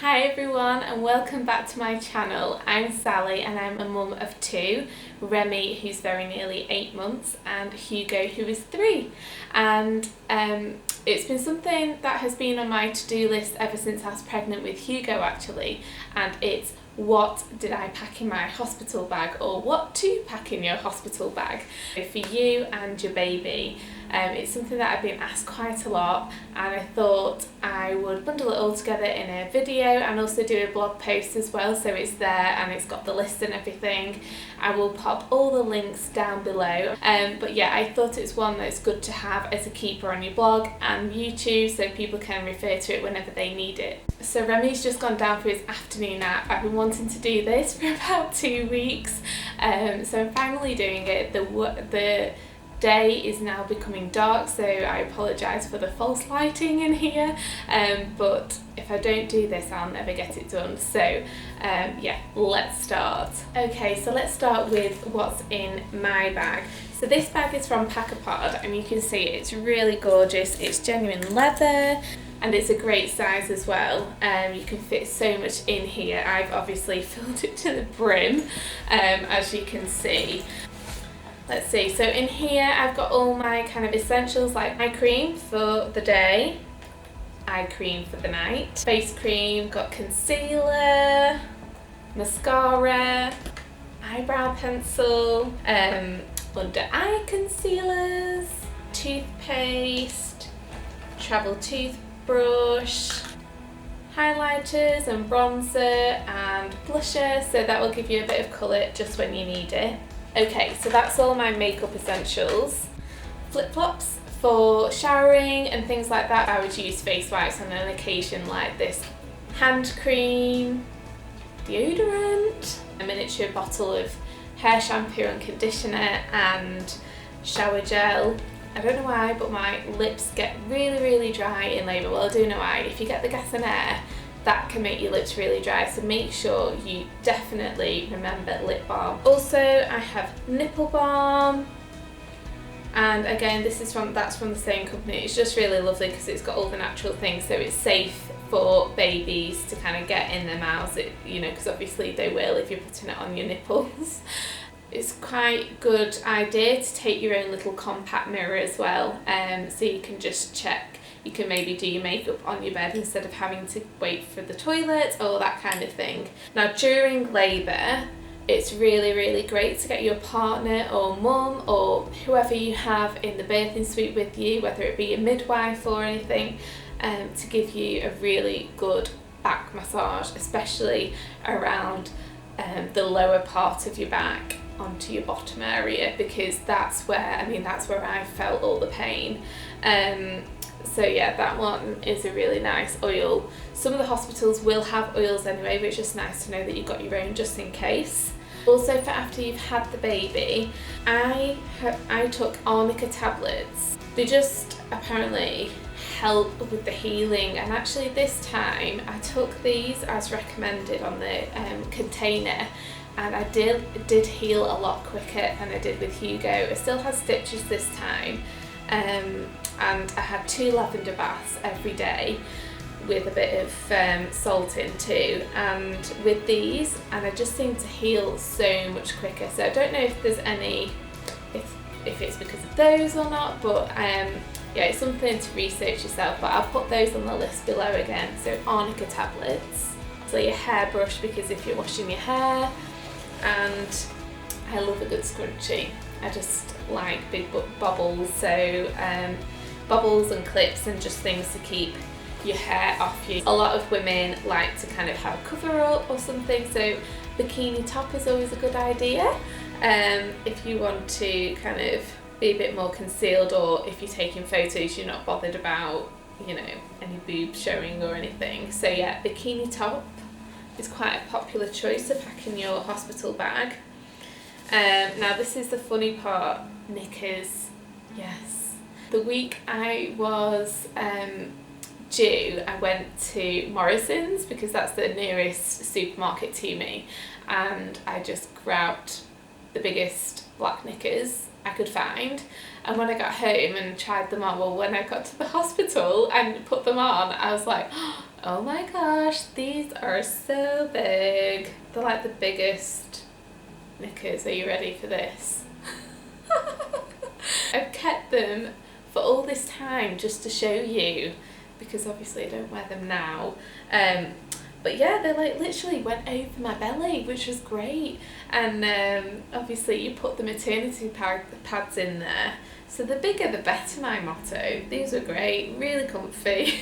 Hi everyone and welcome back to my channel. I'm Sally and I'm a mum of two, Remy who's very nearly 8 months and Hugo who is 3, and it's been something that has been on my to-do list ever since I was pregnant with Hugo actually, and it's what did I pack in my hospital bag, or what to pack in your hospital bag for you and your baby. It's something that I've been asked quite a lot, and I thought I would bundle it all together in a video and also do a blog post as well, so it's there and it's got the list and everything. I will pop all the links down below, but yeah, I thought it's one that's good to have as a keeper on your blog and YouTube so people can refer to it whenever they need it. So Remy's just gone down for his afternoon nap. I've been wanting to do this for about 2 weeks, so I'm finally doing it. The day is now becoming dark, so I apologise for the false lighting in here, but if I don't do this I'll never get it done. So yeah, let's start. Okay, so let's start with what's in my bag. So this bag is from Packapod and you can see it's really gorgeous. It's genuine leather and it's a great size as well. You can fit so much in here. I've obviously filled it to the brim, as you can see. Let's see, so in here I've got all my kind of essentials, like eye cream for the day, eye cream for the night, face cream, got concealer, mascara, eyebrow pencil, under eye concealers, toothpaste, travel toothbrush, highlighters and bronzer and blusher, so that will give you a bit of colour just when you need it. Okay, so that's all my makeup essentials. Flip-flops for showering and things like that. I would use face wipes on an occasion like this. Hand cream, deodorant, a miniature bottle of hair shampoo and conditioner and shower gel. I don't know why, but my lips get really dry in labour. Well, I do know why. If you get the gas and air, that can make your lips really dry, so make sure you definitely remember lip balm. Also, I have nipple balm, and again that's from the same company. It's just really lovely because it's got all the natural things, so it's safe for babies to kind of get in their mouths, because obviously they will if you're putting it on your nipples. It's quite a good idea to take your own little compact mirror as well, so you can just check. You can maybe do your makeup on your bed instead of having to wait for the toilet or that kind of thing. Now during labour, it's really great to get your partner or mum or whoever you have in the birthing suite with you, whether it be a midwife or anything, to give you a really good back massage, especially around the lower part of your back onto your bottom area, because that's where I felt all the pain. So yeah, that one is a really nice oil. Some of the hospitals will have oils anyway, but it's just nice to know that you've got your own just in case. Also, for after you've had the baby, I took arnica tablets. They just apparently help with the healing, and actually this time I took these as recommended on the container, and I did heal a lot quicker than I did with Hugo. It still has stitches this time, and I had 2 lavender baths every day with a bit of salt in too, and with these, and I just seem to heal so much quicker. So I don't know if there's any, if it's because of those or not, but yeah, it's something to research yourself, but I'll put those on the list below again. So arnica tablets, so your hairbrush, because if you're washing your hair, and I love a good scrunchie. I just like big bobbles, so bobbles and clips and just things to keep your hair off you. A lot of women like to kind of have a cover up or something, so bikini top is always a good idea if you want to kind of be a bit more concealed, or if you're taking photos you're not bothered about any boobs showing or anything. So yeah, bikini top is quite a popular choice to pack in your hospital bag. Now this is the funny part, knickers. Yes. The week I was due, I went to Morrison's because that's the nearest supermarket to me, and I just grabbed the biggest black knickers I could find, and when I got home and tried them on, well, when I got to the hospital and put them on, I was like, oh, Oh my gosh, these are so big. They're like the biggest knickers. Are you ready for this? I've kept them for all this time just to show you, because obviously I don't wear them now. But yeah, they like literally went over my belly, which was great. And obviously you put the maternity pads in there. So the bigger the better, my motto. These were great, really comfy.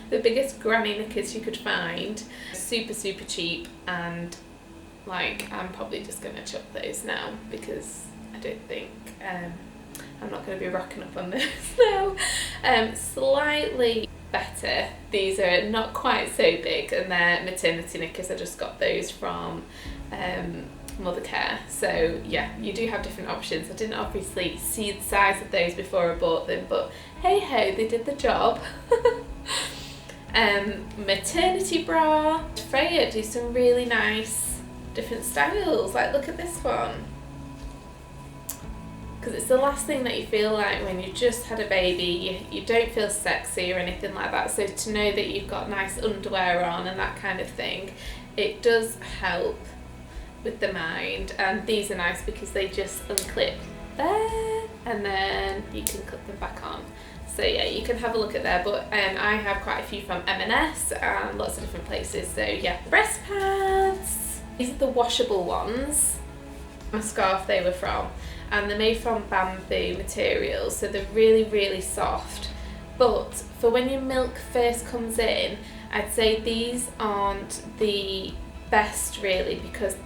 The biggest granny knickers you could find. Super, super cheap, and like I'm probably just going to chuck those now because I don't think I'm not going to be rocking up on this now. Slightly better. These are not quite so big, and they're maternity knickers. I just got those from Mother Care. So yeah, you do have different options. I didn't obviously see the size of those before I bought them, but hey ho, they did the job. Maternity bra. Freya do some really nice different styles. Like look at this one. Because it's the last thing that you feel like when you just had a baby. You don't feel sexy or anything like that, so to know that you've got nice underwear on and that kind of thing, it does help with the mind. And these are nice because they just unclip there and then you can clip them back on. So yeah, you can have a look at there, but I have quite a few from M&S and lots of different places. So yeah, breast pads. These are the washable ones. My scarf they were from, and they're made from bamboo materials, so they're really, really soft. But for when your milk first comes in, I'd say these aren't the best really, because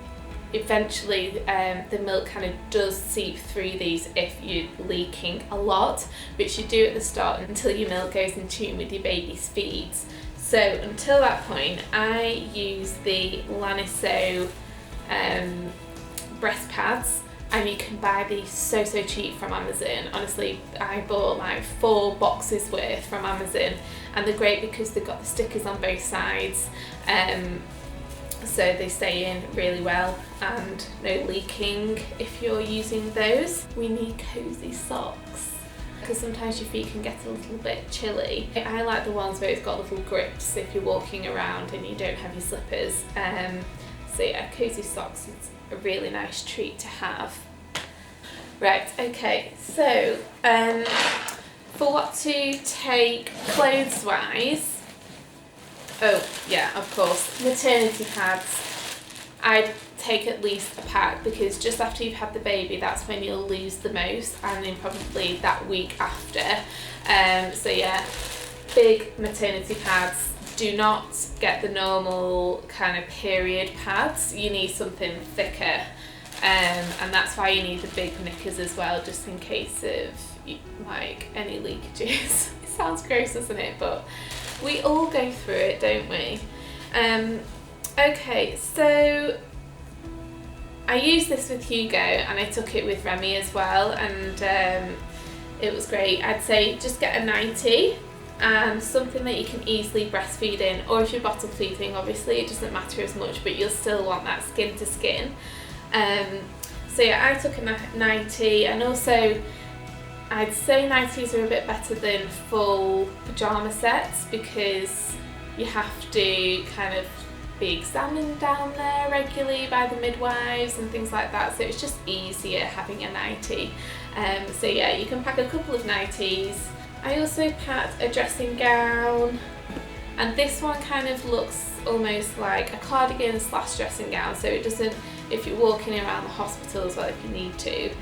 eventually the milk kind of does seep through these if you're leaking a lot, which you do at the start until your milk goes in tune with your baby's feeds. So until that point, I use the Laniso breast pads, and you can buy these so cheap from Amazon. Honestly, I bought like 4 boxes worth from Amazon, and they're great because they've got the stickers on both sides. So they stay in really well and no leaking if you're using those. We need cozy socks because sometimes your feet can get a little bit chilly. I like the ones where it's got little grips if you're walking around and you don't have your slippers. So yeah, cozy socks is a really nice treat to have. Right, okay, so for what to take clothes wise, oh yeah, of course, maternity pads. I'd take at least a pack because just after you've had the baby, that's when you'll lose the most, and then probably that week after. So yeah, big maternity pads. Do not get the normal kind of period pads. You need something thicker, and that's why you need the big knickers as well, just in case of like any leakages. It sounds gross, doesn't it? But we all go through it, don't we? Okay, so I used this with Hugo and I took it with Remy as well, and it was great. I'd say just get a 90 and something that you can easily breastfeed in, or if you're bottle feeding, obviously it doesn't matter as much, but you'll still want that skin to skin. So yeah, I took a 90, and also I'd say 90s are a bit better than full pyjama sets because you have to kind of be examined down there regularly by the midwives and things like that, so it's just easier having a 90. So yeah, you can pack a couple of 90s. I also packed a dressing gown, and this one kind of looks almost like a cardigan / dressing gown, so it doesn't, if you're walking around the hospital as well if you need to,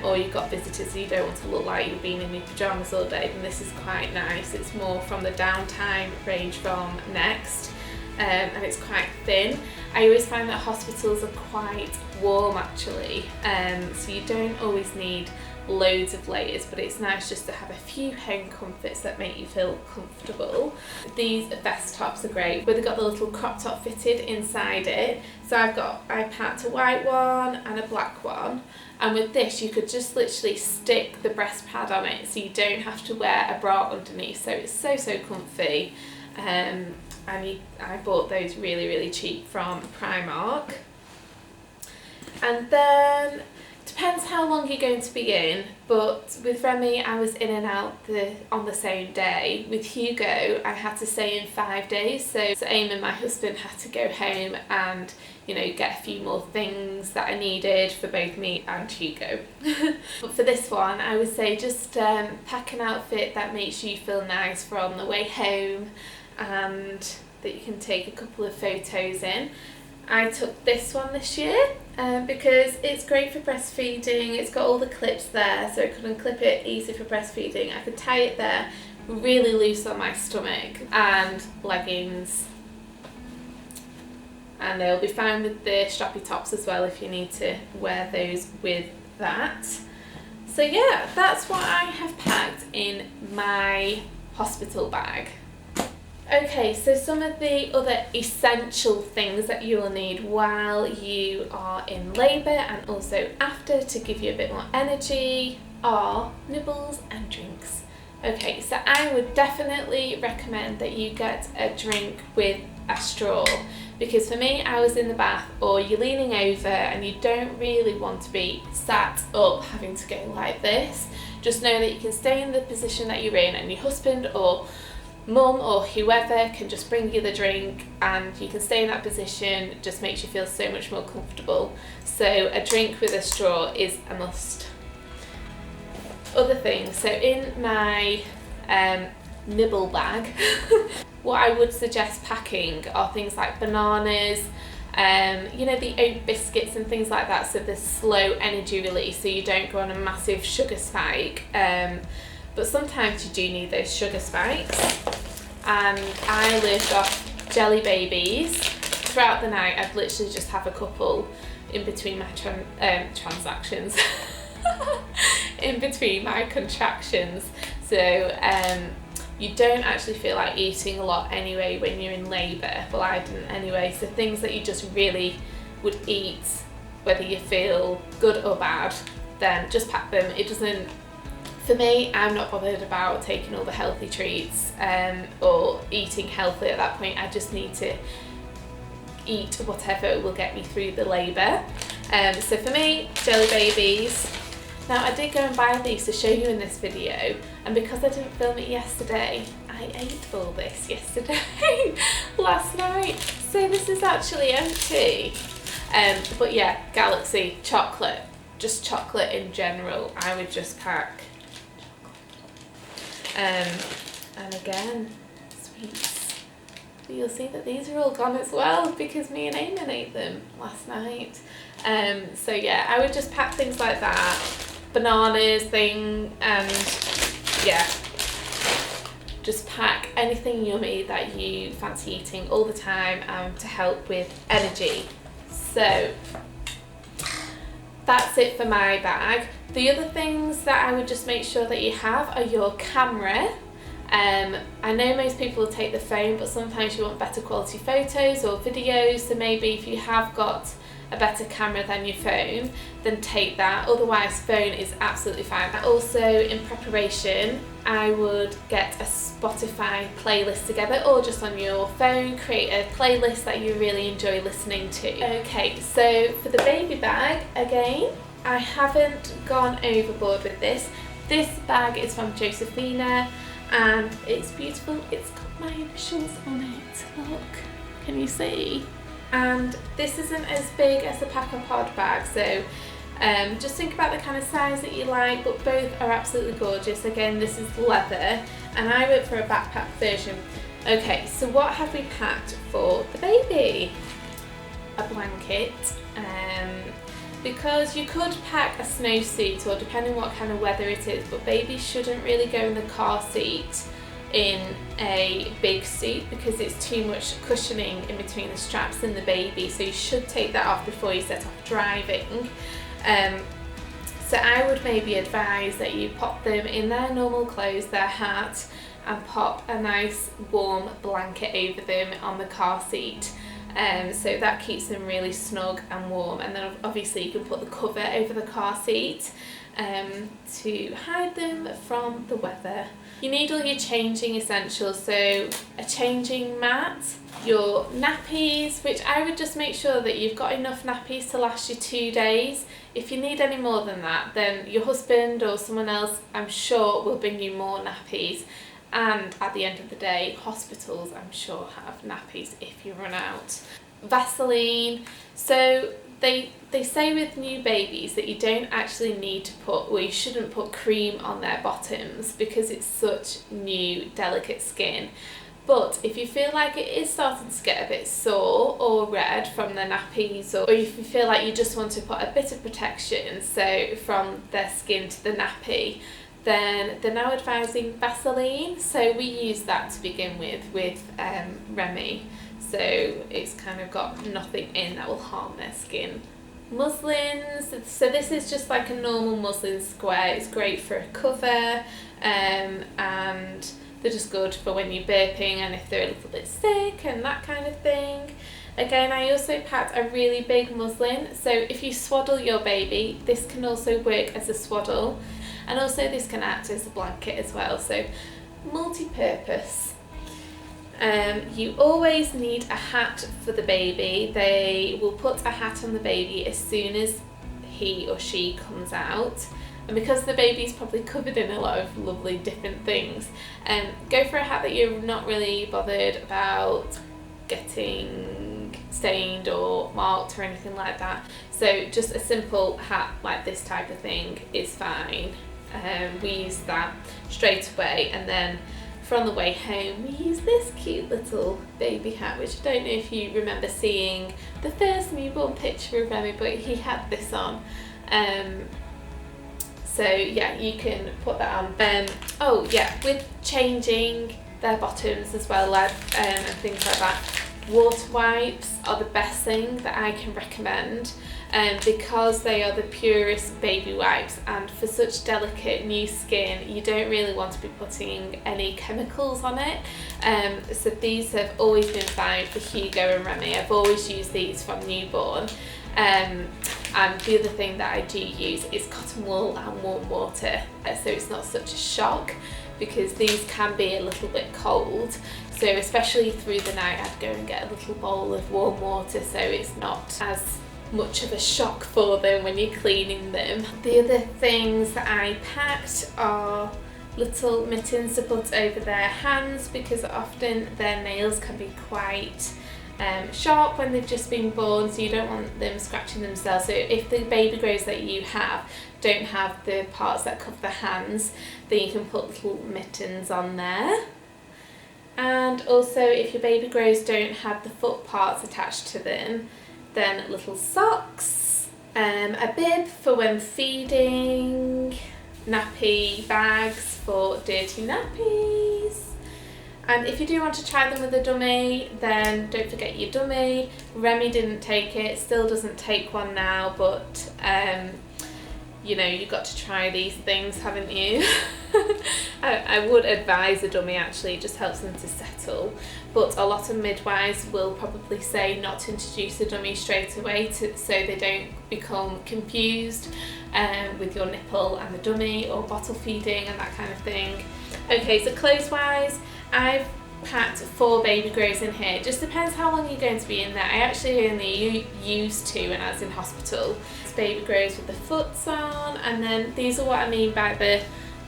or you've got visitors and you don't want to look like you've been in your pyjamas all day, then this is quite nice. It's more from the Downtime range from Next, and it's quite thin. I always find that hospitals are quite warm actually, so you don't always need loads of layers, but it's nice just to have a few home comforts that make you feel comfortable. These vest tops are great, where they've got the little crop top fitted inside it. So I packed a white one and a black one, and with this you could just literally stick the breast pad on it, so you don't have to wear a bra underneath, so it's so comfy. And I bought those really cheap from Primark. And then Depends how long you're going to be in, but with Remy I was in and out on the same day. With Hugo I had to stay in 5 days, so Eamon, my husband, had to go home and, you know, get a few more things that I needed for both me and Hugo. But for this one I would say just pack an outfit that makes you feel nice for on the way home and that you can take a couple of photos in. I took this one this year because it's great for breastfeeding. It's got all the clips there, so I could unclip it easy for breastfeeding. I could tie it there, really loose on my stomach, and leggings. And they'll be fine with the strappy tops as well if you need to wear those with that. So yeah, that's what I have packed in my hospital bag. Okay, so some of the other essential things that you will need while you are in labour and also after to give you a bit more energy are nibbles and drinks. Okay, so I would definitely recommend that you get a drink with a straw, because for me, I was in the bath or you're leaning over and you don't really want to be sat up having to go like this. Just know that you can stay in the position that you're in and your husband or mum or whoever can just bring you the drink and you can stay in that position. It just makes you feel so much more comfortable. So a drink with a straw is a must. Other things, so in my nibble bag, what I would suggest packing are things like bananas, you know, the oat biscuits and things like that, so there's slow energy release so you don't go on a massive sugar spike. But sometimes you do need those sugar spikes. And I lived off jelly babies. Throughout the night I'd literally just have a couple in between my transactions. In between my contractions. So you don't actually feel like eating a lot anyway when you're in labour. Well, I didn't anyway. So things that you just really would eat, whether you feel good or bad, then just pack them. It doesn't, for me, I'm not bothered about taking all the healthy treats or eating healthy at that point. I just need to eat whatever will get me through the labour. So for me, jelly babies. Now I did go and buy these to show you in this video, and because I didn't film it yesterday, I ate all this yesterday, last night. So this is actually empty. But yeah, Galaxy, chocolate, just chocolate in general, I would just pack. And again, sweets. But you'll see that these are all gone as well because me and Eamon ate them last night. So yeah, I would just pack things like that, bananas thing, and yeah, just pack anything yummy that you fancy eating all the time to help with energy. So that's it for my bag. The other things that I would just make sure that you have are your camera. I know most people will take the phone, but sometimes you want better quality photos or videos, so maybe if you have got a better camera than your phone, then take that. Otherwise, phone is absolutely fine. Also, in preparation, I would get a Spotify playlist together, or just on your phone, create a playlist that you really enjoy listening to. Okay, so for the baby bag, again, I haven't gone overboard with this. This bag is from Josephina, and it's beautiful. It's got my initials on it. Look, can you see? And this isn't as big as the Packer Pod bag, so just think about the kind of size that you like, but both are absolutely gorgeous. Again, this is leather, and I went for a backpack version. Okay, so what have we packed for the baby? A blanket, because you could pack a snowsuit, or depending what kind of weather it is, but babies shouldn't really go in the car seat in a big suit because it's too much cushioning in between the straps and the baby, so you should take that off before you set off driving. So I would maybe advise that you pop them in their normal clothes, their hat, and pop a nice warm blanket over them on the car seat. so that keeps them really snug and warm. And then obviously you can put the cover over the car seat to hide them from the weather. You need all your changing essentials, so a changing mat, your nappies, which I would just make sure that you've got enough nappies to last you 2 days. If you need any more than that, then your husband or someone else, I'm sure, will bring you more nappies. And at the end of the day, hospitals, I'm sure, have nappies if you run out. Vaseline. So they say with new babies that you don't actually need to put, or you shouldn't put cream on their bottoms because it's such new, delicate skin. But if you feel like it is starting to get a bit sore or red from the nappies, or if you feel like you just want to put a bit of protection, so from their skin to the nappy, then they're now advising Vaseline. So we use that to begin with Remy. So it's kind of got nothing in that will harm their skin. Muslins, so this is just like a normal muslin square. It's great for a cover, and they're just good for when you're burping and if they're a little bit sick and that kind of thing. Again, I also packed a really big muslin, so if you swaddle your baby, this can also work as a swaddle, and also this can act as a blanket as well, so multi-purpose. You always need a hat for the baby. They will put a hat on the baby as soon as he or she comes out. And because the baby's probably covered in a lot of lovely different things, go for a hat that you're not really bothered about getting stained or marked or anything like that. So just a simple hat like this type of thing is fine. We use that straight away, and then from the way home we use this cute little baby hat, which I don't know if you remember seeing the first newborn picture of Remy, but he had this on. So yeah, you can put that on. Oh yeah, with changing their bottoms as well, and things like that, water wipes are the best thing that I can recommend, because they are the purest baby wipes, and for such delicate new skin you don't really want to be putting any chemicals on it. So these have always been fine for Hugo and Remy. I've always used these from newborn. And the other thing that I do use is cotton wool and warm water, so it's not such a shock, because these can be a little bit cold. So especially through the night I'd go and get a little bowl of warm water, so it's not as much of a shock for them when you're cleaning them. The other things that I packed are little mittens to put over their hands, because often their nails can be quite sharp when they've just been born, so you don't want them scratching themselves. So if the baby grows that you have don't have the parts that cover the hands, then you can put little mittens on there. And also if your baby grows don't have the foot parts attached to them, then little socks, a bib for when feeding, nappy bags for dirty nappies. And if you do want to try them with a dummy, then don't forget your dummy. Remy didn't take it, still doesn't take one now, but you know, you've got to try these things, haven't you? I would advise a dummy actually, it just helps them to settle. But a lot of midwives will probably say not to introduce a dummy straight away so they don't become confused with your nipple and the dummy, or bottle feeding and that kind of thing. Okay, so clothes wise, I've packed 4 baby grows in here. It just depends how long you're going to be in there. I actually only used 2 when I was in hospital. It's baby grows with the foots on, and then these are what I mean by the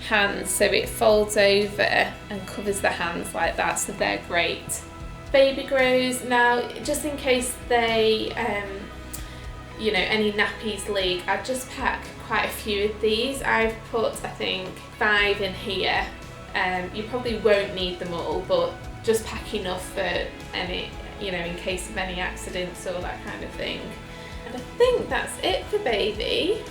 hands, so it folds over and covers the hands like that, so they're great. Baby grows, now just in case they you know, any nappies leak, I've just packed quite a few of these. I've put I think 5 in here. You probably won't need them all, but just pack enough for any, you know, in case of any accidents or that kind of thing. And I think that's it for baby.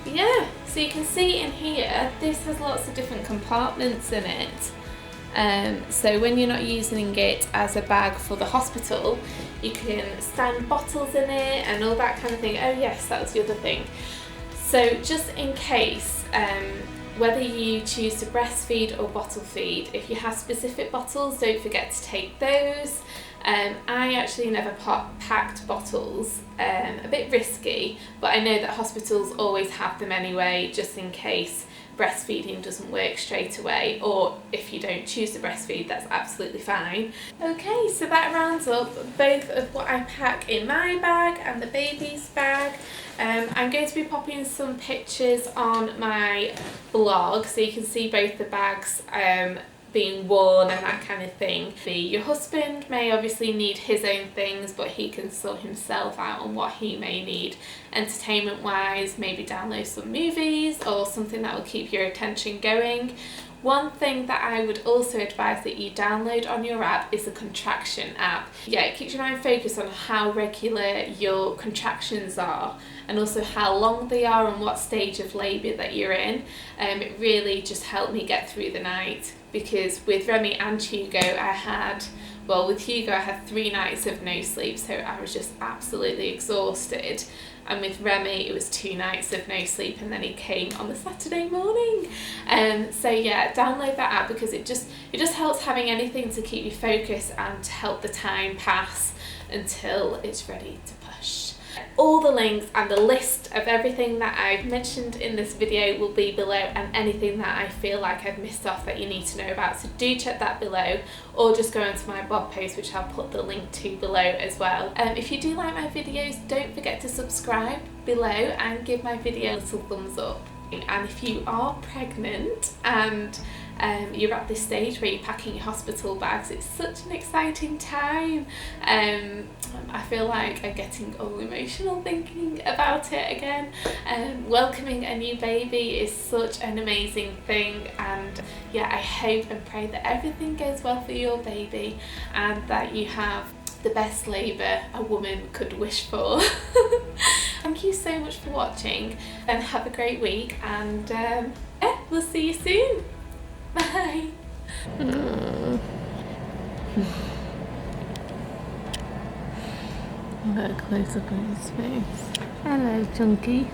Yeah, so you can see in here, this has lots of different compartments in it. So when you're not using it as a bag for the hospital, you can stand bottles in it and all that kind of thing. Oh yes, that was the other thing. So just in case, whether you choose to breastfeed or bottle feed, if you have specific bottles, don't forget to take those. I actually never packed bottles, a bit risky, but I know that hospitals always have them anyway, just in case breastfeeding doesn't work straight away, or if you don't choose to breastfeed, that's absolutely fine. Okay, so that rounds up both of what I pack in my bag and the baby's bag. I'm going to be popping some pictures on my blog so you can see both the bags being worn and that kind of thing. Your husband may obviously need his own things, but he can sort himself out on what he may need entertainment wise, maybe download some movies or something that will keep your attention going. One thing that I would also advise that you download on your app is the Contraction app. Yeah, it keeps your mind focused on how regular your contractions are and also how long they are and what stage of labour that you're in. It really just helped me get through the night, because with Remy and Hugo with Hugo I had 3 nights of no sleep, so I was just absolutely exhausted. And with Remy it was 2 nights of no sleep, and then he came on the Saturday morning. So yeah, download that app because it just helps having anything to keep you focused and to help the time pass until it's ready to push. All the links and the list of everything that I've mentioned in this video will be below, and anything that I feel like I've missed off that you need to know about, so do check that below, or just go onto my blog post, which I'll put the link to below as well. If you do like my videos, don't forget to subscribe below and give my video a little thumbs up. And if you are pregnant and you're at this stage where you're packing your hospital bags, it's such an exciting time. I feel like I'm getting all emotional thinking about it again. Welcoming a new baby is such an amazing thing, and yeah, I hope and pray that everything goes well for your baby and that you have the best labour a woman could wish for. Thank you so much for watching, and have a great week, and yeah, we'll see you soon. Bye. I'll get a close up on his face. Hello, Chunky.